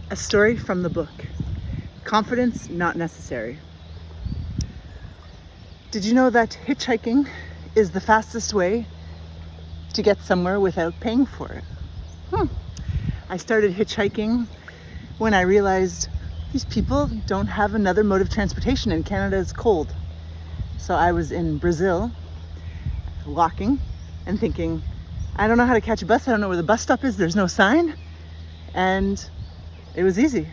A story from the book. Confidence not necessary. Did you know that hitchhiking is the fastest way to get somewhere without paying for it? I started hitchhiking when I realized these people don't have another mode of transportation and Canada is cold. So I was in Brazil walking and thinking, I don't know how to catch a bus. I don't know where the bus stop is. There's no sign. And it was easy.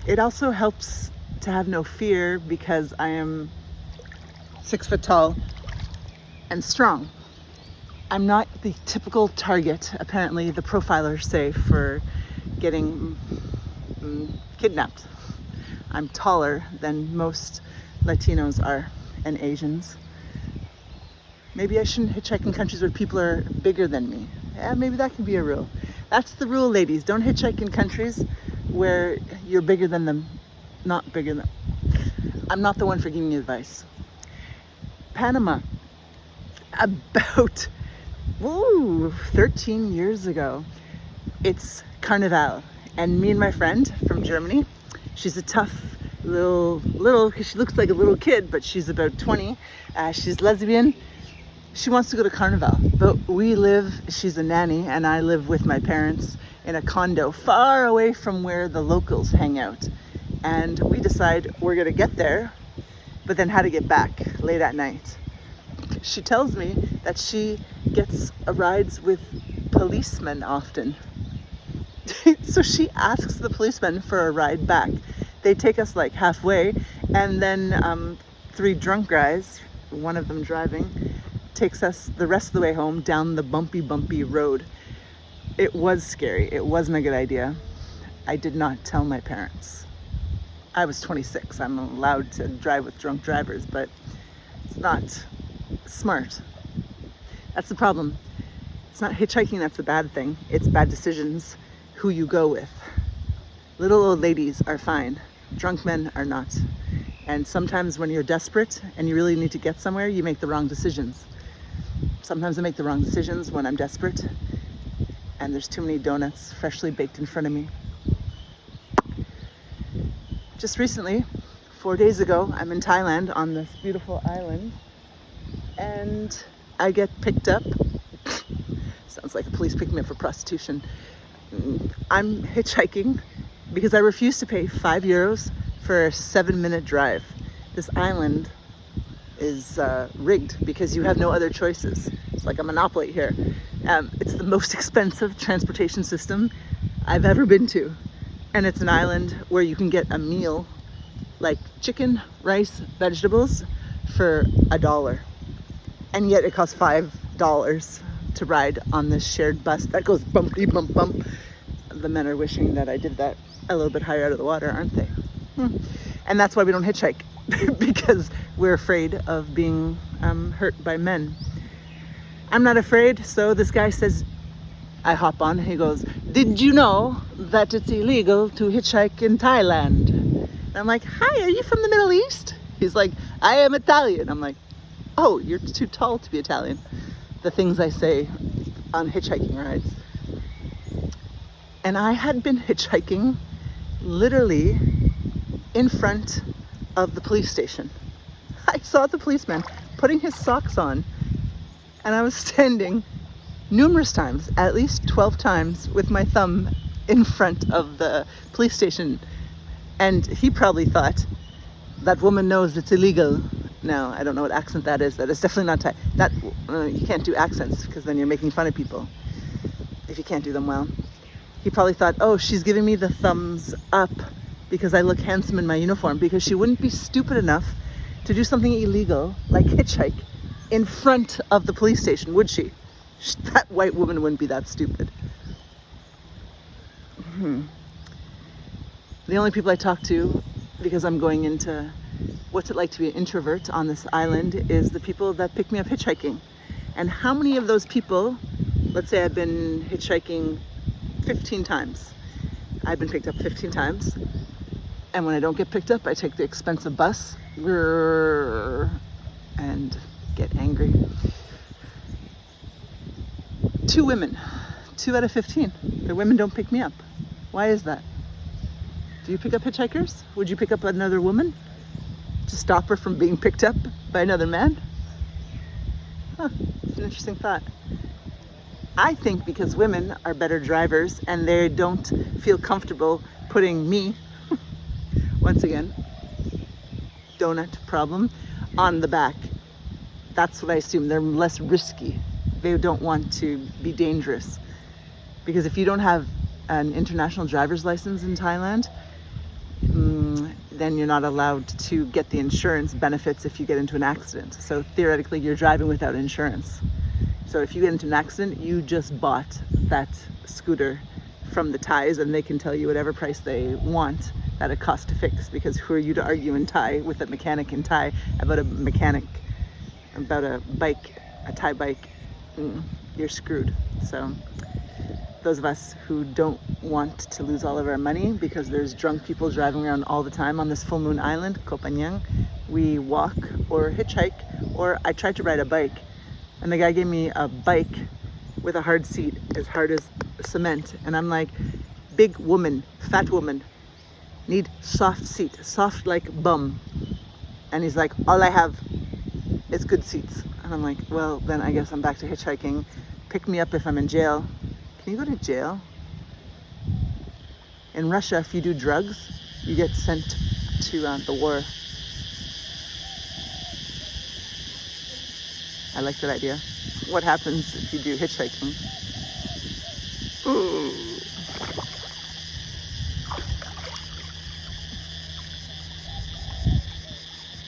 It also helps to have no fear because I am 6 foot tall and strong. I'm not the typical target, apparently the profilers say, for getting kidnapped. I'm taller than most Latinos are and Asians. Maybe I shouldn't hitchhike in countries where people are bigger than me. Yeah, maybe that can be a rule. That's the rule, ladies. Don't hitchhike in countries where you're bigger than them. Not bigger than. I'm not the one for giving you advice. Panama. About 13 years ago, it's Carnival. And me and my friend from Germany, she's a tough little, because she looks like a little kid, but she's about 20. She's lesbian. She wants to go to Carnival, but she's a nanny, and I live with my parents in a condo far away from where the locals hang out. And we decide we're gonna get there, but then how to get back late at night. She tells me that she gets rides with policemen often. So she asks the policemen for a ride back. They take us like halfway, and then 3 drunk guys, one of them driving, takes us the rest of the way home down the bumpy road. It was scary. It wasn't a good idea. I did not tell my parents. I was 26. I'm allowed to drive with drunk drivers, but it's not smart. That's the problem. It's not hitchhiking that's the bad thing. It's bad decisions, who you go with. Little old ladies are fine. Drunk men are not. And sometimes when you're desperate and you really need to get somewhere, you make the wrong decisions. Sometimes I make the wrong decisions when I'm desperate and there's too many donuts freshly baked in front of me. Just recently, 4 days ago, I'm in Thailand on this beautiful island, and I get picked up. Sounds like the police picked me up for prostitution. I'm hitchhiking because I refuse to pay €5 for a 7-minute drive. This island is rigged because you have no other choices. It's like a monopoly here. It's the most expensive transportation system I've ever been to. And it's an island where you can get a meal like chicken, rice, vegetables for $1. And yet it costs $5 to ride on this shared bus that goes bumpy bump bump. The men are wishing that I did that a little bit higher out of the water, aren't they? And that's why we don't hitchhike, because we're afraid of being hurt by men. I'm not afraid, so this guy says, I hop on, he goes, did you know that it's illegal to hitchhike in Thailand? And I'm like, hi, are you from the Middle East? He's like, I am Italian. I'm like, oh, you're too tall to be Italian. The things I say on hitchhiking rides. And I had been hitchhiking literally in front of the police station. I saw the policeman putting his socks on, and I was standing numerous times, at least 12 times, with my thumb in front of the police station. And he probably thought, that woman knows it's illegal. Now, I don't know what accent that is. That is definitely not Thai. You can't do accents because then you're making fun of people if you can't do them well. He probably thought, oh, she's giving me the thumbs up because I look handsome in my uniform, because she wouldn't be stupid enough to do something illegal like hitchhike in front of the police station, would she? That white woman wouldn't be that stupid. The only people I talk to, because I'm going into what's it like to be an introvert on this island, is the people that pick me up hitchhiking. And how many of those people, let's say I've been hitchhiking 15 times. I've been picked up 15 times. And when I don't get picked up, I take the expensive bus and get angry. 2 women, 2 out of 15. The women don't pick me up. Why is that? Do you pick up hitchhikers? Would you pick up another woman to stop her from being picked up by another man? Huh, it's an interesting thought. I think because women are better drivers and they don't feel comfortable putting me, once again, donut problem, on the back. That's what I assume. They're less risky. They don't want to be dangerous. Because if you don't have an international driver's license in Thailand, then you're not allowed to get the insurance benefits if you get into an accident. So theoretically, you're driving without insurance. So if you get into an accident, you just bought that scooter from the Thais, and they can tell you whatever price they want that it costs to fix, because who are you to argue in Thai with a mechanic in Thai about a bike, a Thai bike? You're screwed. So those of us who don't want to lose all of our money because there's drunk people driving around all the time on this full moon island, Koh Phangan, we walk or hitchhike, or I tried to ride a bike, and the guy gave me a bike with a hard seat, as hard as cement, and I'm like, big woman, fat woman, need soft seat, soft like bum. And he's like, all I have is good seats. And I'm like, well, then I guess I'm back to hitchhiking. Pick me up if I'm in jail. Can you go to jail? In Russia, if you do drugs, you get sent to the war. I like that idea. What happens if you do hitchhiking? Ooh.